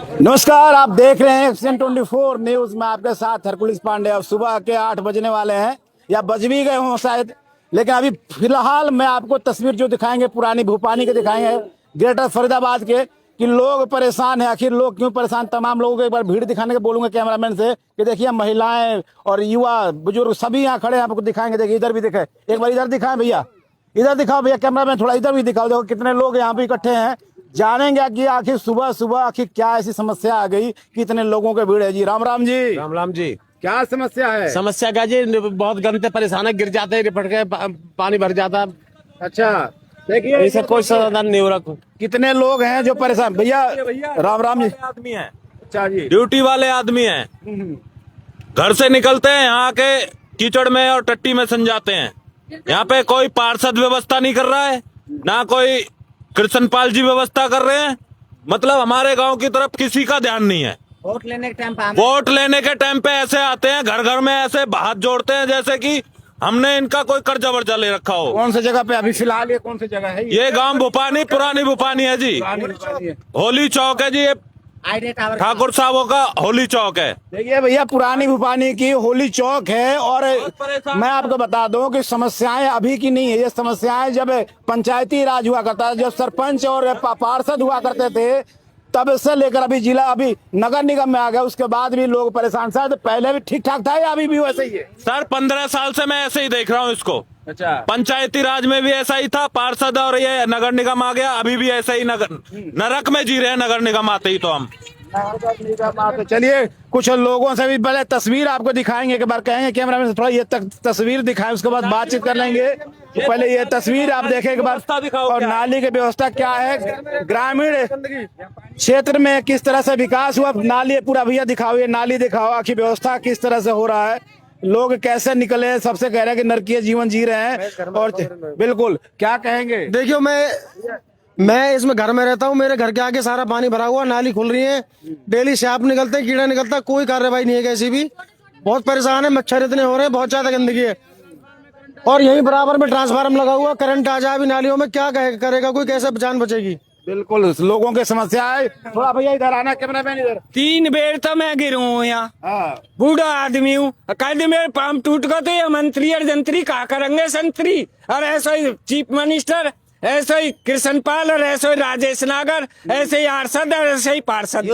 नमस्कार, आप देख रहे हैं एक्शन 24 न्यूज में आपके साथ हरकुलिस पांडे। अब सुबह के 8 बजने वाले हैं या बज भी गए हों शायद, लेकिन अभी फिलहाल मैं आपको तस्वीर जो दिखाएंगे पुरानी भूपानी के दिखाएंगे, ग्रेटर फरीदाबाद के, कि लोग परेशान हैं। आखिर लोग क्यों परेशान, तमाम लोगों को एक बार भीड़ दिखाने के बोलूंगा कैमरामैन से कि देखिए महिलाएं और युवा बुजुर्ग सभी यहाँ खड़े हैं, आपको दिखाएंगे। देखिए इधर भी दिखे, एक बार इधर दिखाएं भैया, इधर दिखाओ भैया कैमरामैन, थोड़ा इधर भी दिखाओ। देखो कितने लोग यहाँ पे इकट्ठे हैं। जानेंगे कि आखिर सुबह सुबह आखिर क्या ऐसी समस्या आ गई कि इतने लोगों के भीड़ है। जी राम राम जी। राम राम जी। क्या समस्या है? समस्या क्या जी, बहुत गंदे परेशान है, गिर जाते हैं, रिपट के पानी भर जाता है। अच्छा देखिए, ऐसा कोई समाधान नहीं हो रहा। कितने लोग हैं जो परेशान? भैया राम राम जी। आदमी है, अच्छा जी, ड्यूटी वाले आदमी हैं, घर से निकलते हैं यहाँ के कीचड़ में और टट्टी में सन जाते हैं। यहाँ पे कोई पार्षद व्यवस्था नहीं कर रहा है, ना कोई कृष्णपाल जी व्यवस्था कर रहे हैं। मतलब हमारे गांव की तरफ किसी का ध्यान नहीं है। वोट लेने के टाइम पे ऐसे आते हैं, घर घर में ऐसे हाथ जोड़ते हैं जैसे कि हमने इनका कोई कर्जा वर्जा ले रखा हो। कौन सी जगह पे अभी फिलहाल ये कौन सी जगह है? ये गांव भूपानी, पुरानी भूपानी है जी, होली चौक है जी, ये ठाकुर साहबों का होली चौक है। देखिए भैया, पुरानी भूपानी की होली चौक है। और मैं आपको बता दूं कि समस्याएं अभी की नहीं है, ये समस्याएं जब पंचायती राज हुआ करता है, जब सरपंच और पार्षद हुआ करते थे, तब से लेकर अभी जिला, अभी नगर निगम में आ गया, उसके बाद भी लोग परेशान। शायद पहले भी ठीक ठाक था या अभी भी वैसे ही है? सर 15 साल से मैं ऐसे ही देख रहा हूँ इसको। अच्छा, पंचायती राज में भी ऐसा ही था, पार्षद और ये नगर निगम आ गया, अभी भी ऐसा ही नरक में जी रहे हैं नगर निगम आते ही। तो हम चलिए कुछ लोगों से भी पहले तस्वीर आपको दिखाएंगे, एक बार कहेंगे कैमरामैन से थोड़ा ये तस्वीर दिखाएं, उसके बाद बातचीत कर लेंगे। तो पहले ये तस्वीर आप देखें एक बार, और नाली की व्यवस्था क्या है, ग्रामीण क्षेत्र में किस तरह से विकास हुआ। नाली पूरा भैया दिखाओ, ये नाली दिखाओ, आखिर व्यवस्था किस तरह से हो रहा है, लोग कैसे निकले, सबसे कह रहे हैं कि नरकीय जीवन जी रहे हैं। और बिल्कुल क्या कहेंगे? देखियो, मैं इसमें घर में रहता हूँ, मेरे घर के आगे सारा पानी भरा हुआ, नाली खुल रही है, डेली सांप निकलते हैं, कीड़ा निकलता है, कोई कार्रवाई नहीं है कैसी भी। बहुत परेशान है, मच्छर इतने हो रहे हैं, बहुत ज्यादा गंदगी है। और यहीं बराबर में ट्रांसफार्मर लगा हुआ, करंट आ जाए अभी नालियों में, क्या करेगा कोई, कैसे जान बचेगी? बिल्कुल लोगों की समस्या है। थोड़ा भैया इधर आना, कैमरामैन इधर। 3 बेर तो मैं गिरू हूँ यहाँ, हाँ, बूढ़ा आदमी हूँ। कल मेरे पाम टूट गए तो ये मंत्री और जंत्री क्या करेंगे? संतरी और ऐसा ही चीफ मिनिस्टर, ऐसे ही कृष्णपाल और ऐसे ही राजेश नागर, ऐसे ही आरसद और ऐसे ही पार्षद,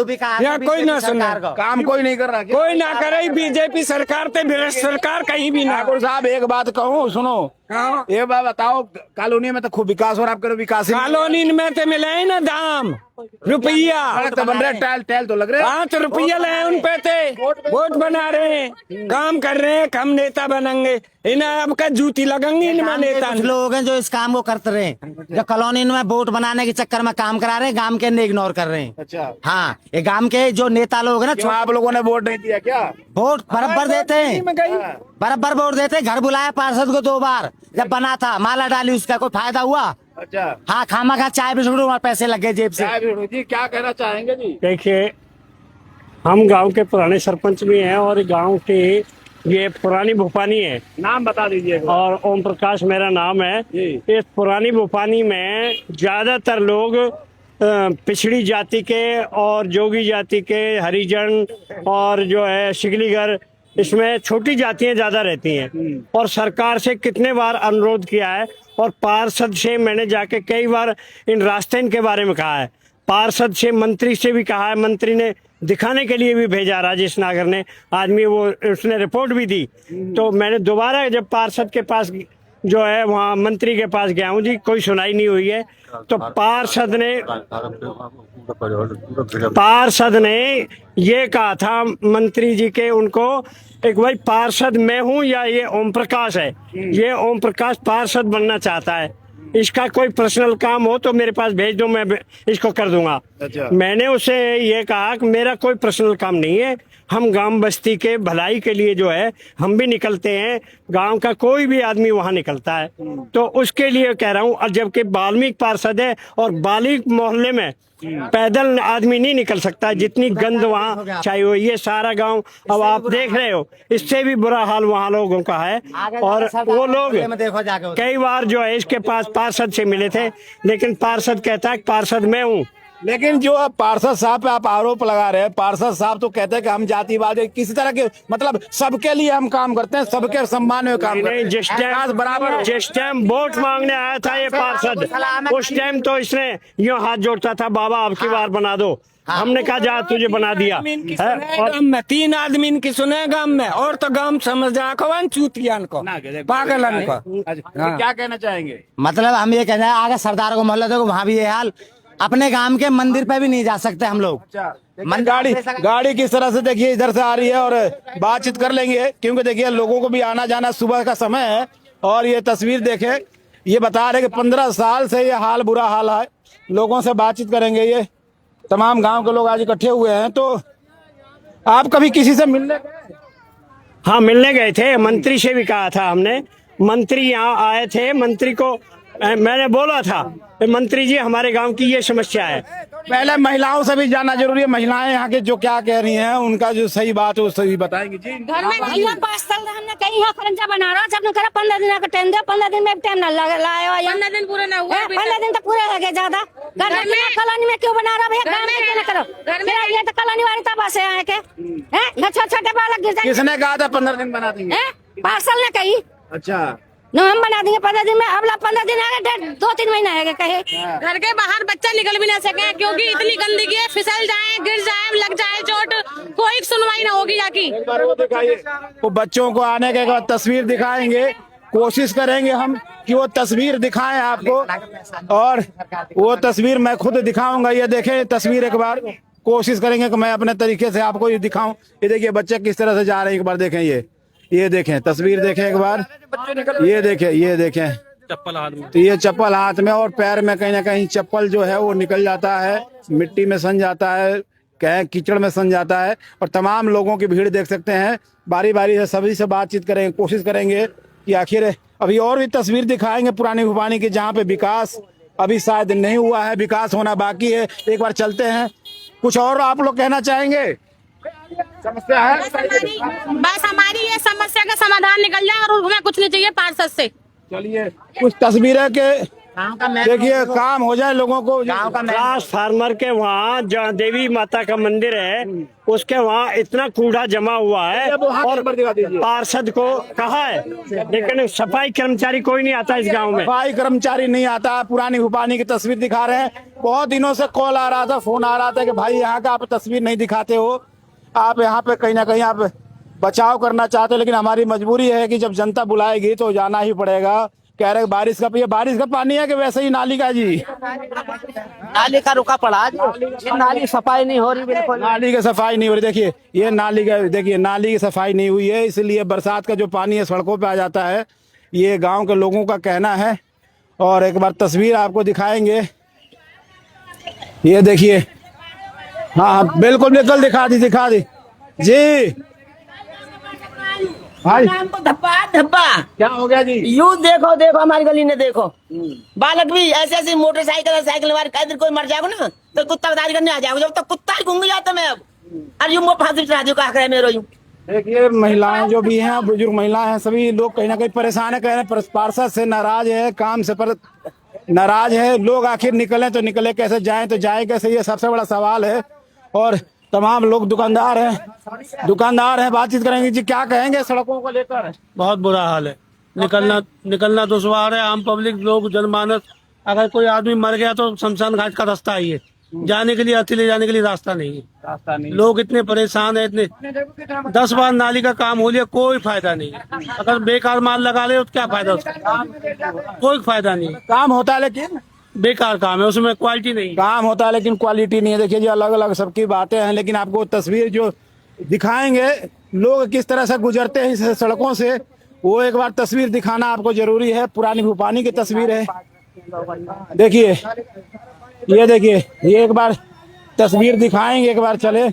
यहाँ कोई ना सुना, काम कोई नहीं कर रहा। कोई ना करे। बीजेपी सरकार ते भ्रष्ट सरकार कहीं भी ना। ठाकुर साहब एक बात कहूँ, सुनो, ये बात बताओ, कॉलोनी में तो खूब विकास हो रहा है, आप करो विकास कॉलोनी में तो मिले ही ना दाम रुपया, तो बन रहे, टाइल तो लग रहे। हाँ तो रुपया ले उन पे थे, वोट बना रहे हैं, काम कर रहे हैं, हम नेता बनेंगे, इन्हें अब का जूती लगेंगी इनमें नेता। कुछ लोग हैं जो इस काम को करते रहे, जो कॉलोनी में वोट बनाने के चक्कर में काम करा रहे हैं, गांव के इग्नोर कर रहे हैं। अच्छा, हाँ, ये गांव के जो नेता लोग हैं ना, आप लोगों ने वोट नहीं दिया क्या? वोट बराबर देते हैं, बराबर वोट देते हैं। घर बुलाया पार्षद को 2 बार, जब बना था माला डाली, उसका कोई फायदा हुआ? अच्छा, हाँ, खामा खा चाय बिस्कुट और पैसे लगे जेब से। जी क्या कहना चाहेंगे जी? देखिए, हम गांव के पुराने सरपंच भी हैं और गांव के ये पुरानी भूपानी है। नाम बता दीजिए। और ओम प्रकाश मेरा नाम है। इस पुरानी भूपानी में ज्यादातर लोग पिछड़ी जाति के और जोगी जाति के, हरिजन और जो है शिकलीगर, इसमें छोटी जातियां ज्यादा रहती हैं। और सरकार से कितने बार अनुरोध किया है, और पार्षद से मैंने जाके कई बार इन रास्ते के बारे में कहा है, पार्षद से, मंत्री से भी कहा है, मंत्री ने दिखाने के लिए भी भेजा, राजेश नागर ने आदमी, वो उसने रिपोर्ट भी दी। तो मैंने दोबारा जब पार्षद के पास जो है वहाँ मंत्री के पास गया हूँ जी, कोई सुनाई नहीं हुई है। तो पार्षद ने ये कहा था मंत्री जी के उनको, एक भाई पार्षद मैं हूँ या ये ओम प्रकाश है, ये ओम प्रकाश पार्षद बनना चाहता है, इसका कोई पर्सनल काम हो तो मेरे पास भेज दो, मैं इसको कर दूंगा। अच्छा। मैंने उसे ये कहा कि मेरा कोई पर्सनल काम नहीं है, हम गांव बस्ती के भलाई के लिए जो है हम भी निकलते हैं, गांव का कोई भी आदमी वहां निकलता है, तो उसके लिए कह रहा हूँ। और जबकि वाल्मीकि पार्षद है और वाल्मीकि मोहल्ले में पैदल आदमी नहीं निकल सकता, जितनी गंद वहाँ छाई हुई, ये सारा गांव अब आप देख रहे हो, इससे भी बुरा हाल वहाँ लोगों का है। और वो लोग कई बार जो है इसके पास पार्षद से मिले थे, लेकिन पार्षद कहता है पार्षद मैं हूँ, लेकिन जो आप पार्षद साहब पे आप आरोप लगा रहे हैं, पार्षद साहब तो कहते हैं कि हम जातिवाद किसी तरह के मतलब सबके लिए हम काम करते हैं, सबके सम्मान में काम करते नहीं, हैं, जिस विकास बराबर हो। जिस टाइम वोट मांगने आया था ये पार्षद, उस टाइम तो इसने यूं हाथ जोड़ता था, बाबा अब की बार बना दो। हमने कहा जा तुझे बना दिया है। और गांव में 3 आदमी इनकी सुने गांव में, और तो गांव समझ जाए चूतियान को, पागलन को। तो क्या कहना चाहेंगे? मतलब हम ये कहना है आगे सरदार को मोहल्ला देखो, वहाँ भी ये हाल। अपने गांव के मंदिर पे भी नहीं जा सकते हम लोग। गाड़ी किस तरह से देखिए इधर से आ रही है, और बातचीत कर लेंगे क्योंकि देखिए लोगों को भी आना जाना सुबह का समय है। और ये तस्वीर देखे, ये बता रहे कि 15 साल से ये हाल बुरा हाल है। लोगों से बातचीत करेंगे, ये तमाम गांव के लोग आज इकट्ठे हुए हैं। तो आप कभी किसी से मिलने गए? हाँ, मिलने गए थे, मंत्री से भी कहा था हमने। मंत्री यहाँ आए थे, मंत्री को मैंने बोला था मंत्री जी हमारे गांव की ये समस्या है। पहले महिलाओं से भी जानना जरूरी है, महिलाएं यहाँ के जो क्या कह रही हैं, उनका जो सही बात है वो सही बताएंगे। जी घर में यहाँ 5 साल हमने कहीं यहाँ खरंजा बना रहा है, 15 दिन का टाइम दिया, 15 दिन में टाइम ना लाया। 15 दिन पूरे ना हुआ, 15 दिन तो पूरे हो गए ज्यादा। घर में कॉलोनी में क्यों बना रहा भैया? गाँव में क्यों ना करो? घर में ये तो कॉलोनी वाली तब से आए के छोटे बालक गिर जाए। किसने कहा था 15 दिन बना देंगे? पार्सल ने कही अच्छा, न हम बना देंगे 15 दिन में। अब 15 दिन आ गए, 2-3 महीना है कहे। घर के बाहर बच्चा निकल भी ना सके क्योंकि इतनी गंदगी है, फिसल जाए, गिर जाए, लग जाए चोट, कोई सुनवाई ना होगी जाकी। वो दिखाइए, वो बच्चों को आने के बाद तस्वीर दिखाएंगे, कोशिश करेंगे हम कि वो तस्वीर दिखाएं आपको, और वो तस्वीर मैं खुद दिखाऊंगा। ये देखें तस्वीर एक बार, कोशिश करेंगे कि मैं अपने तरीके से आपको ये दिखाऊं। ये देखिए बच्चे किस तरह से जा रहे हैं, एक बार देखें, ये देखें तस्वीर देखें एक बार, ये देखें चप्पल हाथ में, तो ये चप्पल हाथ में, और पैर में कहीं ना कहीं चप्पल जो है वो निकल जाता है, मिट्टी में सन जाता है, कहीं कीचड़ में सन जाता है। और तमाम लोगों की भीड़ देख सकते हैं। बारी बारी से सभी से बातचीत करेंगे, कोशिश करेंगे कि आखिर अभी और भी तस्वीर दिखाएंगे पुरानी भोपानी की, जहाँ पे विकास अभी शायद नहीं हुआ है, विकास होना बाकी है। एक बार चलते हैं, कुछ और आप लोग कहना चाहेंगे? समस्या है, बस हमारी ये समस्या का समाधान निकल जाए और हमें कुछ नहीं चाहिए पार्षद से। चलिए कुछ तस्वीरें के देखिए काम हो जाए लोगों को। ट्रांसफार्मर के वहाँ जहाँ देवी माता का मंदिर है, उसके वहाँ इतना कूड़ा जमा हुआ है और पार्षद को कहा है, लेकिन सफाई कर्मचारी कोई नहीं आता इस गांव में। सफाई कर्मचारी नहीं आता। पुरानी भोपानी की तस्वीर दिखा रहे हैं। बहुत दिनों से कॉल आ रहा था, फोन आ रहा था कि भाई यहाँ का आप तस्वीर नहीं दिखाते हो, आप यहाँ पे कहीं ना कहीं आप बचाव करना चाहते हो, लेकिन हमारी मजबूरी है कि जब जनता बुलाएगी तो जाना ही पड़ेगा। कह रहे बारिश का पानी है कि वैसे ही नाली का? जी नाली का रुका पड़ा, नाली सफाई नहीं हो रही, बिल्कुल नाली की सफाई नहीं हो रही। देखिए ये नाली का, देखिए नाली की सफाई नहीं हुई है, इसलिए बरसात का जो पानी है सड़कों पे आ जाता है। ये गांव के लोगों का कहना है। और एक बार तस्वीर आपको दिखाएंगे, ये देखिए। हाँ बिल्कुल दिखा दी जी। भाई धब्बा क्या हो गया जी? यूं देखो हमारी गली ने देखो, बालक भी ऐसे मोटरसाइकिल साइकिल हमारे कहीं कोई मर जाएगा ना तो कुत्ता बदारी करने आ जाएगा, जब तक कुत्ता ही घूम जाता मैं अब। अरे यूं फांसी चढ़ा दो, कहा मेरे यूं। देखिए महिलाएं जो भी हैं, बुजुर्ग महिलाएं हैं, सभी लोग कहीं ना कहीं परेशान है। कह रहे हैं पार्षद से नाराज है, काम से नाराज है लोग। आखिर निकले तो निकले कैसे, जाएं तो जाए कैसे, ये सबसे बड़ा सवाल है। और तमाम लोग दुकानदार हैं, बातचीत करेंगे। जी क्या कहेंगे सड़कों को लेकर? बहुत बुरा हाल है, निकलना दुश्वार है। आम पब्लिक लोग, जनमानस, अगर कोई आदमी मर गया तो शमशान घाट का रास्ता ही है, जाने के लिए, अर्थी ले जाने के लिए रास्ता नहीं है। लोग इतने परेशान है, इतने 10 बार नाली का काम हो लिया, कोई फायदा नहीं है। अगर बेकार माल लगा ले तो क्या फायदा उसका? कोई फायदा नहीं। काम होता है लेकिन बेकार काम है, उसमें क्वालिटी नहीं। काम होता है लेकिन क्वालिटी नहीं है। देखिए जी अलग अलग सबकी बातें हैं, लेकिन आपको तस्वीर जो दिखाएंगे लोग किस तरह से गुजरते हैं इस सड़कों से, वो एक बार तस्वीर दिखाना आपको जरूरी है। पुरानी भोपानी की तस्वीर है, देखिए ये देखिए, ये एक बार तस्वीर दिखाएंगे, एक बार चले।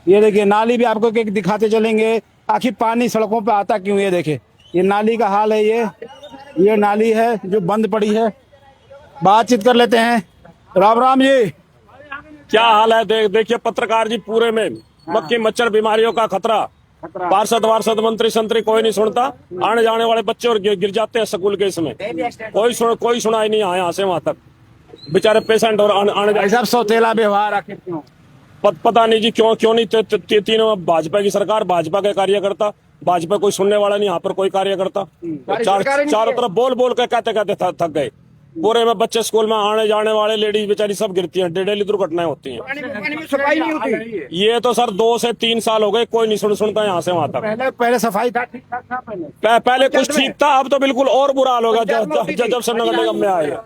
ये देखिए नाली भी आपको एक दिखाते चलेंगे, आखिर पानी सड़कों पे आता क्यों। ये देखिए ये नाली का हाल है, ये नाली है जो बंद पड़ी है। बातचीत कर लेते हैं। राम जी क्या हाल है? देखिए पत्रकार जी, पूरे में मक्खी मच्छर बीमारियों का खतरा। पार्षद वार्षद मंत्री संतरी कोई नहीं सुनता। आने जाने वाले बच्चे और गिर जाते हैं स्कूल के इसमें, कोई सुनाई नहीं आया यहाँ से वहां तक। बेचारे पेशेंट और आने भाई साहब सौतेला व्यवहार आखिर क्यों? पता नहीं जी क्यों नहीं। तीनों भाजपा की सरकार, भाजपा के कार्यकर्ता, भाजपा कोई सुनने वाला नहीं, यहाँ पर कोई कार्यकर्ता। चारों तरफ बोल बोल के कहते कहते थक गए। पूरे में बच्चे स्कूल में आने जाने वाले, लेडीज बेचारी सब गिरती हैं, डेली दुर्घटनाएं होती हैं। सफाई नहीं होती। ये तो सर 2 से 3 साल हो गए, कोई नहीं सुनता यहाँ से वहाँ तक। पहले सफाई था, ठीक ठाक था पहले कुछ ठीक था, अब तो बिल्कुल और बुरा हाल होगा जब से नगर निगम में आए।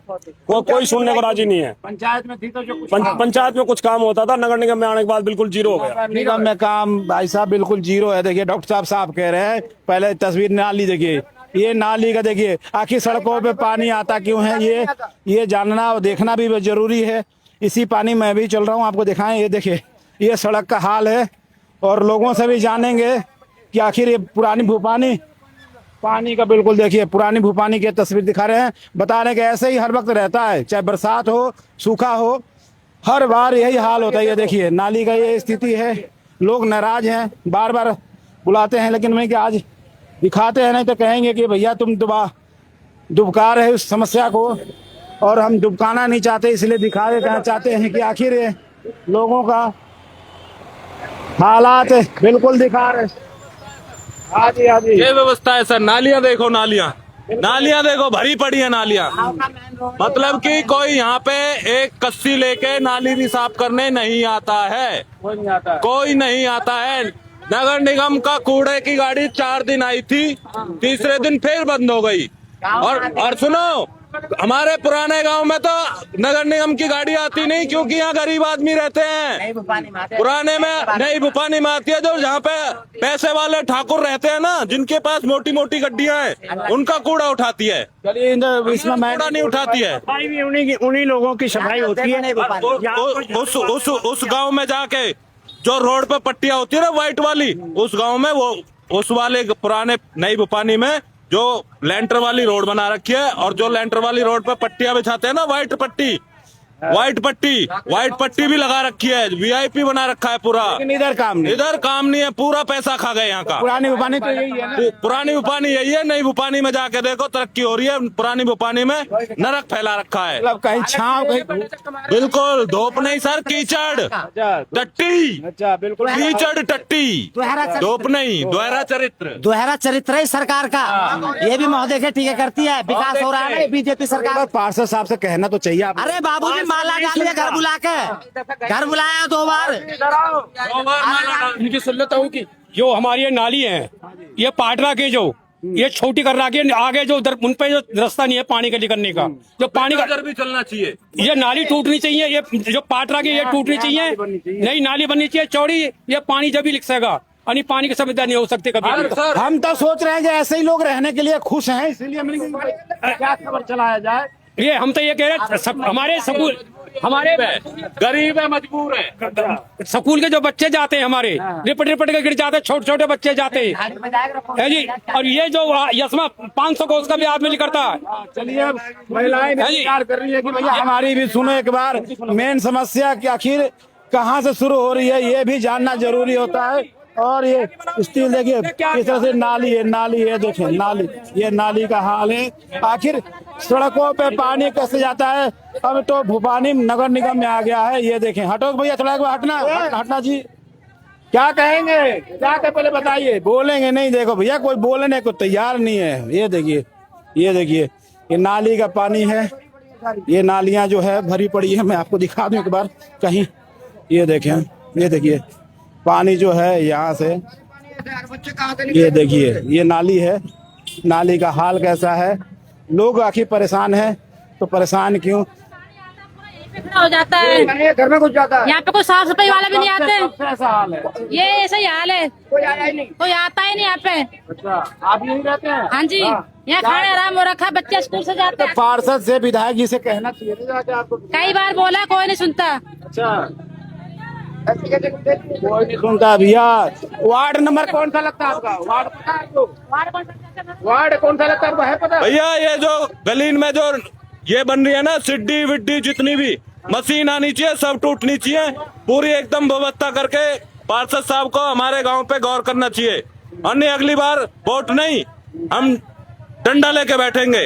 कोई सुनने को राजी नहीं है। पंचायत में थी तो जो पंचायत में कुछ काम होता था, नगर निगम में आने के बाद बिल्कुल जीरो हो गया। निगम में काम भाई साहब बिल्कुल जीरो है। देखिए डॉक्टर साहब साहब कह रहे हैं, पहले तस्वीर नाली देखिए, ये नाली का देखिए, आखिर सड़कों पे पानी आता क्यों है, ये जानना और देखना भी जरूरी है। इसी पानी में भी चल रहा हूँ, आपको दिखाएं। ये देखिए, ये सड़क का हाल है और लोगों से भी जानेंगे कि आखिर ये पुरानी भूपानी पानी का, बिल्कुल देखिए पुरानी भूपानी की तस्वीर दिखा रहे हैं। बता रहे कि ऐसे ही हर वक्त रहता है, चाहे बरसात हो सूखा हो, हर बार यही हाल होता है। ये देखिए नाली का ये स्थिति है। लोग नाराज हैं, बार बार बुलाते हैं, लेकिन मैं कि आज दिखाते हैं, नहीं तो कहेंगे कि भैया तुम दुबका रहे उस समस्या को, और हम दुबकाना नहीं चाहते, इसलिए दिखा देना चाहते हैं कि आखिर ये लोगों का हालात बिल्कुल दिखा रहे। आजी आजी ये व्यवस्था है सर। नालियां देखो, नालियां देखो, भरी पड़ी है नालियां। मतलब कि कोई यहाँ पे एक कस्सी लेके नाली भी साफ करने नहीं आता है, कोई नहीं आता है। नगर निगम का कूड़े की गाड़ी 4 दिन आई थी, तीसरे दिन फिर बंद हो गई। और सुनो, हमारे पुराने गांव में तो नगर निगम की गाड़ी आती नहीं, क्योंकि यहाँ गरीब आदमी रहते हैं। पुराने में नई भूपानी में आती है, जो जहाँ पे पैसे वाले ठाकुर रहते हैं ना, जिनके पास मोटी मोटी गड्डियां हैं, उनका कूड़ा उठाती है, इसमें कूड़ा नहीं उठाती है। उन्हीं लोगों की सफाई होती है। उस गाँव में जाके जो रोड पे पट्टियां होती है ना व्हाइट वाली, उस गांव में वो उस वाले पुराने नई भूपानी में जो लेंटर वाली रोड बना रखी है, और जो लेंटर वाली रोड पे पट्टियां बिछाते हैं ना, व्हाइट पट्टी भी लगा रखी है, VIP बना रखा है पूरा। इधर काम नहीं है, पूरा पैसा खा गए यहाँ का। पुरानी भूपानी तो यही है ना? पुरानी भूपानी यही है। नई भूपानी में जाके देखो, तरक्की हो रही है। पुरानी भूपानी में नरक फैला रखा है, मतलब कहीं छांव कहीं बिल्कुल धूप नहीं सर, कीचड़ टट्टी। अच्छा बिल्कुल कीचड़ टट्टी, धूप नहीं। दोहरा चरित्र है सरकार का। ये भी महोदय के टीके करती है, विकास हो रहा है बीजेपी सरकार। पार्षद साहब से कहना तो चाहिए। अरे बाबूजी माला डालिए, घर बुला के, घर बुलाया 2 बार। इनकी सुन लेता हूँ कि जो हमारी ये नाली है, ये पाटरा के जो ये छोटी कर रहा है, आगे जो उधर उन पे जो रास्ता नहीं है पानी का निकलने का, जो पानी का भी चलना चाहिए। ये नाली टूटनी चाहिए, ये जो पाटरा की ये टूटनी चाहिए, नई नाली बननी चाहिए चौड़ी। ये पानी जब भी लिख सकेगा, यानी पानी की सुविधा नहीं हो सकती कभी। हम तो सोच रहे हैं कि ऐसे ही लोग रहने के लिए खुश हैं, इसलिए क्या खबर चलाया जाए। ये हम तो ये कह रहे हैं, हमारे स्कूल, हमारे गरीब है, मजबूर है। स्कूल के जो बच्चे जाते हैं हमारे, रिपट के गिर जाते हैं, छोटे छोटे बच्चे जाते हैं जी। और ये जो यशमा 500 को उसका भी आदमी करता है। चलिए महिलाएं विचार कर रही है कि भैया हमारी भी सुनो एक बार। मेन समस्या कि आखिर कहाँ से शुरू हो रही है, ये भी जानना जरूरी होता है। और ये स्टील देखिए किस तरह से नाली है, देखिए नाली, ये नाली का हाल है। आखिर सड़कों पे पानी कैसे जाता है। अब तो भूपानी नगर निगम में आ गया है। ये देखें, हटो भैया थोड़ा एक बार हटना जी। क्या कहेंगे, क्या कहे पहले बताइए। बोलेंगे नहीं, देखो भैया कोई बोलने को तैयार नहीं है। ये देखिए ये नाली का पानी है, ये नालियां जो है भरी पड़ी है। मैं आपको दिखा दूं एक बार कहीं, ये देखिए पानी जो है यहाँ से, ये देखिए ये नाली है। नाली का हाल कैसा है, लोग आखिर परेशान हैं। तो परेशान क्यों हो जाता है, घर में कुछ जाता है, यहाँ पे कोई साफ सफाई वाला भी नहीं आते। ऐसा हाल है, ये ऐसा ही हाल है, कोई आता ही नहीं यहाँ पे। अच्छा आप यहीं रहते हैं? हाँ जी, यहाँ खाने आराम हो रखा, बच्चे स्कूल से जाते हैं। पार्षद से विधायक जी से कहना चाहिए जाके आपको। कई बार बोला, कोई नहीं सुनता। अच्छा कोई नहीं सुनता भैया। वार्ड नंबर कौन सा लगता है आपका? वार्ड पता है आपको? वार्ड कौन सा लगता है आपको, है पता? भैया ये जो गलीन में जो ये बन रही है ना, सिड्डी विड्डी जितनी भी मशीन आनी चाहिए, सब टूटनी चाहिए। पूरी एकदम व्यवस्था करके पार्षद साहब को हमारे गांव पे गौर करना चाहिए। अन्य अगली बार वोट नहीं, हम डंडा लेके बैठेंगे,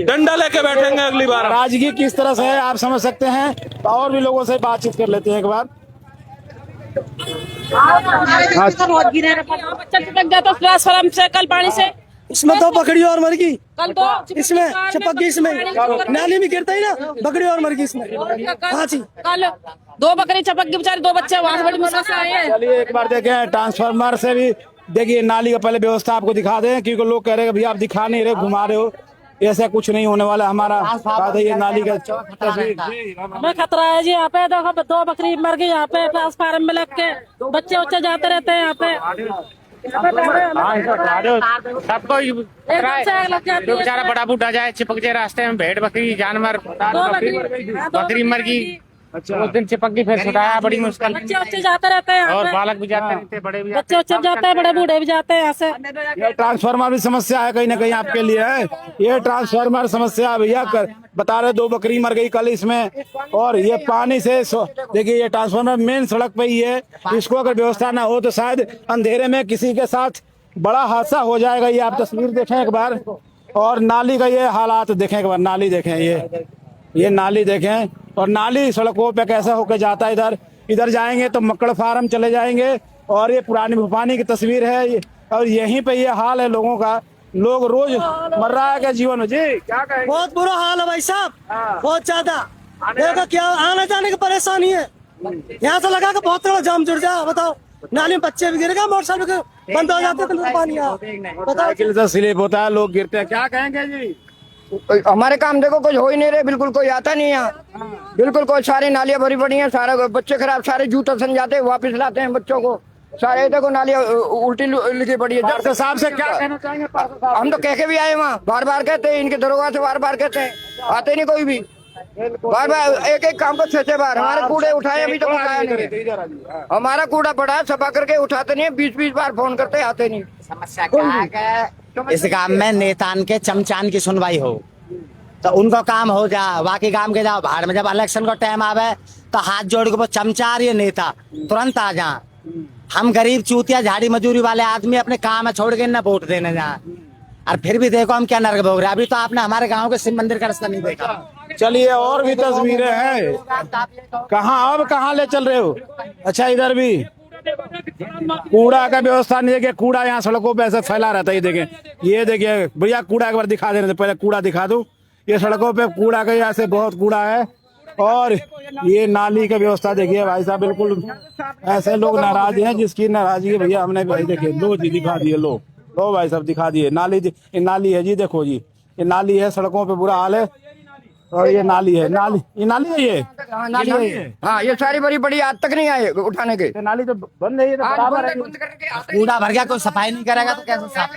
डंडा लेके बैठेंगे अगली बार। नाराजगी किस तरह से है आप समझ सकते हैं। और भी लोगों से बातचीत कर लेते हैं एक बार। बच्चा चिपक गया तो ट्रांसफार्म से कल पानी से इसमें तो बकरी और मर गई, कल तो इसमें चिपक गई, इसमें नाली में गिरता ही ना, बकरी और मर गई इसमें। हाँ जी, कल 2 बकरी चपक गई, बेचारे 2 बच्चे वहां से बड़ी मुश्किल से आए हैं। चलिए एक बार देखें ट्रांसफार्मर से भी देखिए नाली का पहले व्यवस्था आपको दिखा दें, क्योंकि लोग कह रहे हैं भैया आप दिखा नहीं रहे, घुमा रहे हो। ऐसा कुछ नहीं होने वाला। हमारा बात है ये नाली का हमें खतरा है जी। यहाँ पे देखो 2 बकरी मर गई, यहाँ पे ट्रांसफार्मर में लग के बच्चे उच्चे जाते रहते हैं यहाँ पे। सबको जो बेचारा बड़ा बूढ़ा जाए चिपक जाए रास्ते में, भेड़ बकरी जानवर बकरी मर गई। अच्छा, उस दिन चिपक गई, फिर छुटाया बड़ी मुश्किल। बच्चे उच्चे जाते रहते हैं और बालक भी जाते रहते हैं, बड़े भी बच्चे उच्चे जाते हैं, बड़े बूढ़े भी जाते हैं यहाँ से। ये ट्रांसफार्मर भी समस्या है कहीं ना कहीं आपके लिए है। ये ट्रांसफार्मर समस्या भैया बता रहे 2 बकरी मर गई कल इसमें। और ये पानी से देखिए ये ट्रांसफार्मर मेन सड़क पे ही है, इसको अगर व्यवस्था ना हो तो शायद अंधेरे में किसी के साथ बड़ा हादसा हो जाएगा। ये आप तस्वीर देखें एक बार। और नाली का ये हालात देखें एक बार, नाली देखें, ये नाली देखें। और नाली सड़कों पे कैसा होकर जाता है। इधर जाएंगे तो मक्कड़ फार्म चले जाएंगे। और ये पुरानी भूपानी की तस्वीर है। और यहीं पे ये हाल है लोगों का। लोग रोज मर रहा है क्या जीवन में। जी क्या कहेंगे। बहुत बुरा हाल है भाई साहब, बहुत ज्यादा। देखो क्या आने जाने की परेशानी है, यहाँ से लगा के बहुत थोड़ा जाम जुड़ जाए। बताओ नाली में बच्चे भी गिरेगा, मोटरसाइकिल बंद हो जाते हैं, पानी साइकिल से स्लिप होता है, लोग गिरते हैं। क्या कहेंगे जी। हमारे काम देखो कुछ हो ही नहीं रहे, बिल्कुल कोई आता नहीं यहाँ, बिल्कुल कोई। सारी नालियां भरी पड़ी हैं, सारे बच्चे खराब, सारे जूता सन जाते हैं, वापस लाते हैं बच्चों को। सारे देखो नालियां उल्टी लिखी पड़ी है। पार्षद साहब से क्या कहना चाहेंगे। हम तो कह के भी आए वहाँ, बार बार कहते हैं, इनके दरोगा से बार बार कहते हैं, आते नहीं कोई भी। बार बार एक एक काम को 6 बार हमारे कूड़े उठाए, अभी तक उठाया नहीं। हमारा कूड़ा पड़ा है, सफा करके उठाते नहीं, 20-20 बार फोन करते, आते नहीं। समस्या क्या है इस गांव में, नेतान के चमचान की सुनवाई हो तो उनको काम हो जा, बाकी काम के जाओ भाड़ में। जब इलेक्शन का टाइम आवे तो हाथ जोड़ के वो चमचा और ये नेता तुरंत आ जा। हम गरीब चूतिया झाड़ी मजदूरी वाले आदमी अपने काम है छोड़ के ना वोट देने जा। और फिर भी देखो हम क्या नर्क भोग रहे हैं। अभी तो आपने हमारे गांव के शिव मंदिर का रास्ता नहीं देखा। चलिए और भी तस्वीरें हैं। कहाँ अब कहाँ ले चल रहे हो। अच्छा इधर भी कूड़ा का व्यवस्था नहीं है। कूड़ा यहाँ सड़कों पे ऐसे फैला रहता है। ये देखिए भैया कूड़ा एक बार दिखा देने से पहले कूड़ा दिखा दूं। ये सड़कों पे कूड़ा का ऐसे बहुत कूड़ा है। और ये नाली का व्यवस्था देखिए भाई साहब, बिल्कुल ऐसे लोग नाराज हैं जिसकी नाराजगी भैया हमने भाई देखिए लो जी दिखा दिए। लो भाई साहब दिखा दिए नाली। ये नाली है जी, देखो जी ये नाली है, सड़कों पे बुरा हाल है। और ये नाली है, ये नाली है, ये नाली है। हाँ ये सारी बड़ी बड़ी आज तक नहीं आए उठाने के। नाली तो बंद है, बराबर है। कूड़ा भर गया, कोई सफाई नहीं करेगा तो कैसे साफ।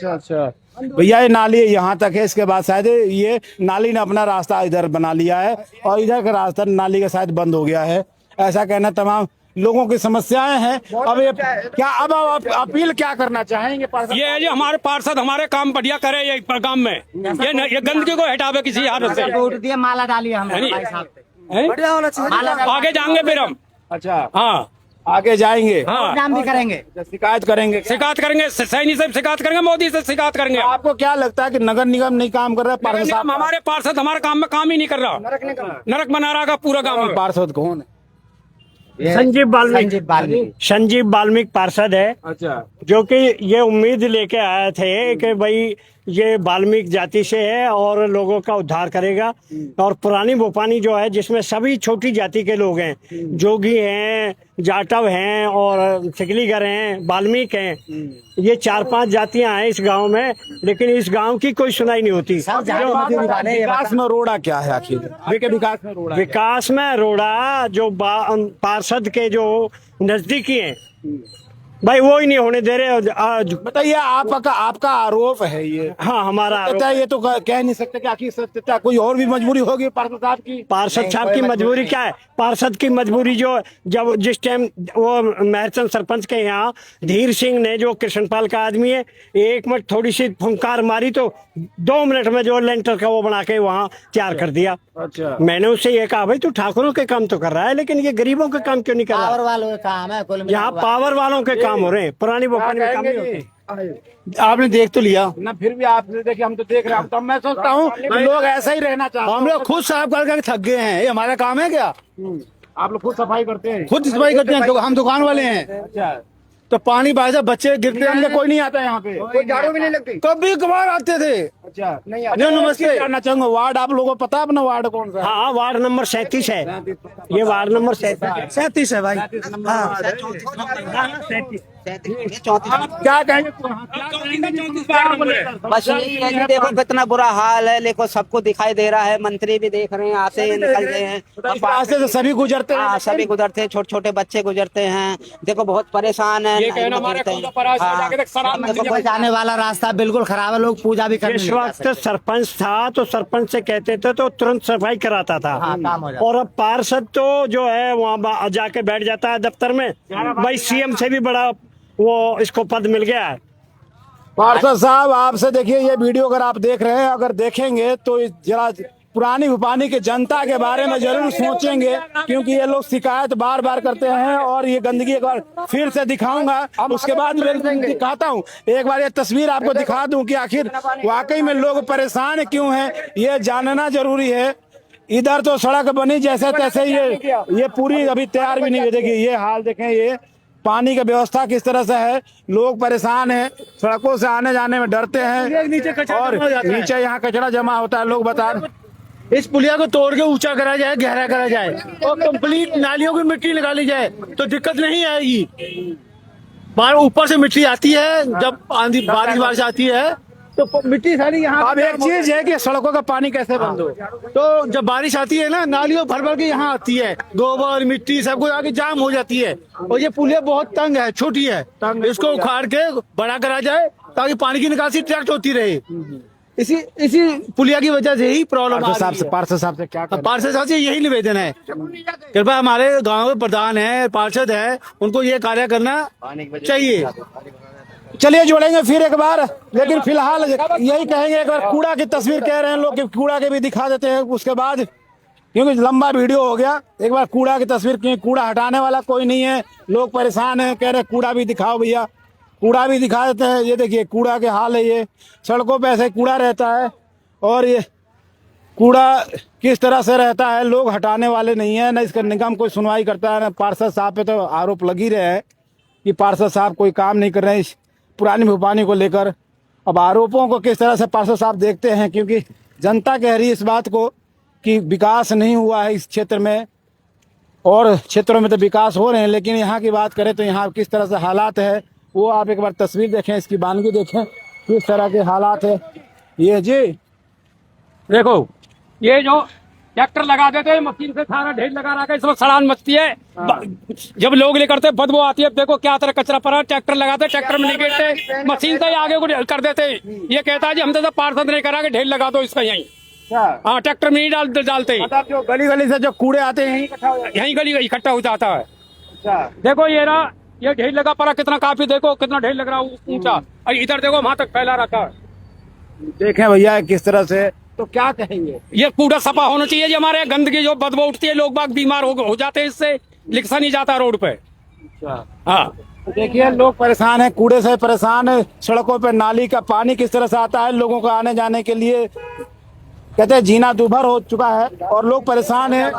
अच्छा भैया ये नाली यहाँ तक है। इसके बाद शायद ये नाली ने अपना रास्ता इधर बना लिया है और इधर का रास्ता नाली का शायद बंद हो गया है, ऐसा कहना तमाम लोगों की समस्याएं हैं। अब ये क्या अब आप अपील क्या करना चाहेंगे। ये है जी हमारे पार्षद हमारे काम बढ़िया करे ये काम में, ये गंदगी को हटावे किसी हालत से। वोट दिए, माला डाली हमने भाई साहब पे। बढ़िया होना चाहिए। आगे जाएंगे फिर हम। अच्छा हाँ आगे जाएंगे, हाँ काम भी करेंगे, शिकायत करेंगे, सैनी से शिकायत करेंगे, मोदी से शिकायत करेंगे। आपको क्या लगता है कि नगर निगम नहीं काम कर रहा है। पार्षद साहब हमारे पार्षद हमारे काम में काम ही नहीं कर रहा, नरक बना रहा पूरा गाँव में। पार्षद कौन है। संजीव बाल्मीकि पार्षद है। अच्छा जो कि ये उम्मीद लेके आए थे कि भाई ये बाल्मीकि जाति से है और लोगों का उद्धार करेगा। और पुरानी भोपानी जो है जिसमें सभी छोटी जाति के लोग हैं, जोगी हैं, जाटव हैं और सिकलीगर हैं, बाल्मीकि हैं। ये 4-5 जातियां हैं इस गांव में, लेकिन इस गांव की कोई सुनाई नहीं होती। विकास में रोड़ा क्या है आखिर। विकास में रोड़ा जो पार्षद के जो नजदीकी हैं भाई वो ही नहीं होने दे रहे। बताइए आपका आरोप है ये। हाँ हमारा आरोप है। ये तो कह नहीं सकते कि आखिर सत्यता कोई और भी मजबूरी होगी पार्षद साहब की। पार्षद साहब की मजबूरी क्या है। पार्षद की मजबूरी जो जब जिस टाइम वो महरचंद सरपंच के यहाँ धीर सिंह ने जो कृष्णपाल का आदमी है, एक मिनट थोड़ी सी फुंकार मारी तो 2 मिनट में जो लेंटर का वो बना के वहाँ तैयार कर दिया। अच्छा मैंने उससे ये कहा भाई तू ठाकुरों के काम तो कर रहा है, लेकिन ये गरीबों के काम क्यों नहीं कर रहा। पावर वालों का काम है, यहाँ पावर वालों के काम हो रहे हैं। पुरानी भोपाल में काम नहीं होते। आपने देख तो लिया ना, फिर भी आप देखिए, हम तो देख रहे हैं। तो मैं सोचता हूँ लोग ऐसा ही रहना चाहते हैं। हम लोग खुद साफ करके थक गए हैं, ये हमारा काम है क्या? आप लोग खुद सफाई करते हैं? खुद सफाई करते हैं, हम दुकान वाले हैं। अच्छा, तो पानी बाहर से बच्चे गिरते हैं, कोई नहीं आता यहाँ पे? कोई झाड़ू भी नहीं लगती। कभी कभार आते थे। अच्छा, नहीं अच्छा, नमस्ते। जानना चाहूंगा, वार्ड आप लोगों को पता है अपना वार्ड कौन सा है? हाँ, वार्ड नंबर 37 है। ये वार्ड नंबर 37 है भाई। क्या कहेंगे? बस यही है कि देखो कितना बुरा हाल है, लेकिन सबको दिखाई दे रहा है, मंत्री भी देख रहे हैं, आते हैं निकल रहे हैं, इस रास्ते से सभी गुजरते हैं। हाँ, सभी गुजरते हैं, छोटे छोटे बच्चे गुजरते हैं। देखो बहुत परेशान है। जाने वाला रास्ता बिल्कुल खराब है, लोग पूजा भी करने इस वक्त सरपंच था तो सरपंच से कहते थे तो तुरंत सफाई कराता था। काम हो जाता। और अब पार्षद तो जो है वहाँ जाके बैठ जाता है दफ्तर में। भाई सीएम से भी बड़ा वो इसको पद मिल गया है। पार्षद साहब, आपसे देखिए, ये वीडियो अगर आप देख रहे हैं, अगर देखेंगे तो जरा पुरानी भूपानी की जनता के बारे में जरूर सोचेंगे, क्योंकि ये लोग शिकायत बार बार करते हैं। और ये गंदगी एक बार फिर से दिखाऊंगा, उसके बाद मैं दिखाता हूँ। एक बार ये तस्वीर आपको दिखा दूं कि आखिर वाकई में लोग परेशान क्यों हैं, ये जानना जरूरी है। इधर तो सड़क बनी जैसे तैसे, ये पूरी अभी तैयार भी नहीं हुई। देखिए ये हाल देखें, ये पानी की व्यवस्था किस तरह से है। लोग परेशान हैं, सड़कों से आने जाने में डरते हैं, और नीचे यहाँ कचरा जमा होता है। लोग बता रहे इस पुलिया को तोड़ के ऊंचा करा जाए, गहरा करा जाए और कंप्लीट नालियों की मिट्टी निकाली जाए तो दिक्कत नहीं आएगी। बाहर ऊपर से मिट्टी आती है, जब आंधी बारिश आती है तो मिट्टी सारी यहाँ। अब एक चीज है कि सड़कों का पानी कैसे बंद हो, तो जब बारिश आती है ना, नालियों भर भर के यहाँ आती है, गोबर मिट्टी सब कुछ आके जाम हो जाती है। और ये पुलिया बहुत तंग है, छोटी है, इसको उखाड़ के बड़ा करा जाए ताकि पानी की निकासी ट्रैक्ट होती रहे। इसी पुलिया की वजह से ही प्रॉब्लम। पार्षद साहब से क्या पार्षद साहब से यही निवेदन है, कृपया हमारे गांव के प्रधान है, पार्षद है, उनको ये कार्य करना चाहिए। चलिए जोड़ेंगे फिर एक बार, लेकिन फिलहाल यही कहेंगे, एक बार कूड़ा की तस्वीर कह रहे हैं लोग कि कूड़ा के भी दिखा देते हैं उसके बाद, क्योंकि लंबा वीडियो हो गया। एक बार कूड़ा की तस्वीर, क्योंकि कूड़ा हटाने वाला कोई नहीं है, लोग परेशान हैं, कह रहे कूड़ा भी दिखाओ भैया। कूड़ा भी दिखा देते हैं। ये देखिए कूड़ा के हाल है, ये सड़कों पे ऐसे कूड़ा रहता है, और ये कूड़ा किस तरह से रहता है, लोग हटाने वाले नहीं है, ना इसका निगम कोई सुनवाई करता है, ना पार्षद साहब पे तो आरोप लग ही रहे हैं कि पार्षद साहब कोई काम नहीं कर रहे हैं इस पुरानी भूपानी को लेकर। अब आरोपों को किस तरह से पार्षद साहब देखते हैं, क्योंकि जनता कह रही है इस बात को कि विकास नहीं हुआ है इस क्षेत्र में, और क्षेत्रों में तो विकास हो रहे हैं, लेकिन यहाँ की बात करें तो यहाँ किस तरह से हालात है वो आप एक बार तस्वीर देखें, इसकी बानगी देखें किस तरह के हालात है। ये जी देखो, ये जो ट्रैक्टर लगा देते हैं, मशीन से सारा ढेर लगा रखा है, इसमें सड़ान मचती है। जब लोग लेकर करते बदबू आती है। देखो क्या तरह कचरा पड़ा, ट्रैक्टर लगाते, ट्रैक्टर में निकलते, मशीन से ही आगे को कर देते। ये कहता है जी हमसे तो पार्षद नहीं करा के ढेर लगा दो इसका यहीं। हाँ, ट्रैक्टर में ही डालते ही। मतलब जो गली गली से जो कूड़े आते हैं यहीं गली इकट्ठा हो जाता है। देखो ये रहा, ये ढेर लगा पड़ा कितना, काफी देखो कितना ढेर लग रहा है ऊंचा, और इधर देखो वहां तक फैला रखा है। देखें भैया किस तरह से, तो क्या कहेंगे? ये कूड़ा सफा होना चाहिए जी। हमारे गंदगी जो बदबू उठती है, लोग बाग बीमार हो जाते हैं इससे, लिखा नहीं जाता रोड पे। हाँ, देखिए लोग परेशान है, कूड़े से परेशान है, सड़कों पे नाली का पानी किस तरह से आता है, लोगों को आने जाने के लिए कहते हैं जीना दूभर हो चुका है, और लोग परेशान है।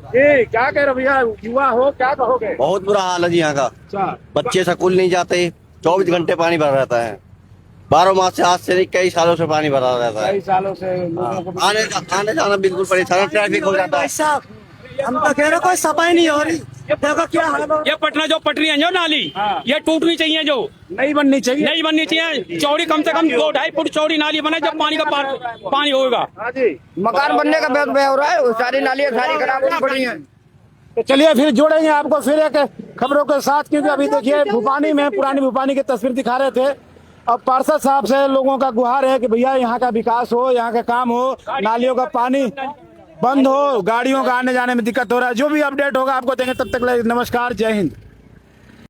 क्या कह रहे भैया, युवा हो, क्या कहोगे? बहुत बुरा हाल है जी यहाँ का। बच्चे स्कूल नहीं जाते, 24 घंटे पानी भरा रहता है, 12 मास से, आज से नहीं कई सालों से पानी भरा रहता है। कई सालों से लोगों को आने जाना बिल्कुल परेशान, ट्रैफिक हो जाता है। हम तो कह रहे कोई सफाई नहीं हो रही। देखो क्या हाल है। ये पटना जो पटरी है जो नाली, ये टूटनी चाहिए, जो नहीं बननी चाहिए, नहीं बननी चाहिए। चौड़ी कम से कम 2-2.5 फुट चौड़ी नाली बने, जब पानी का पानी होगा। मकान बनने का बहुत व्यय हो रहा है, सारी नालियाँ सारी खराब हो पड़ी हैं। तो चलिए फिर जोड़ेंगे आपको फिर एक खबरों के साथ, क्योंकि अभी देखिए भूपानी में पुरानी भूपानी की तस्वीर दिखा रहे थे। अब पार्षद साहब से लोगों का गुहार है कि भैया यहाँ का विकास हो, यहाँ का काम हो, नालियों का पानी बंद हो, गाड़ियों का आने जाने में दिक्कत हो रहा है। जो भी अपडेट होगा आपको देंगे, तब तक नमस्कार, जय हिंद।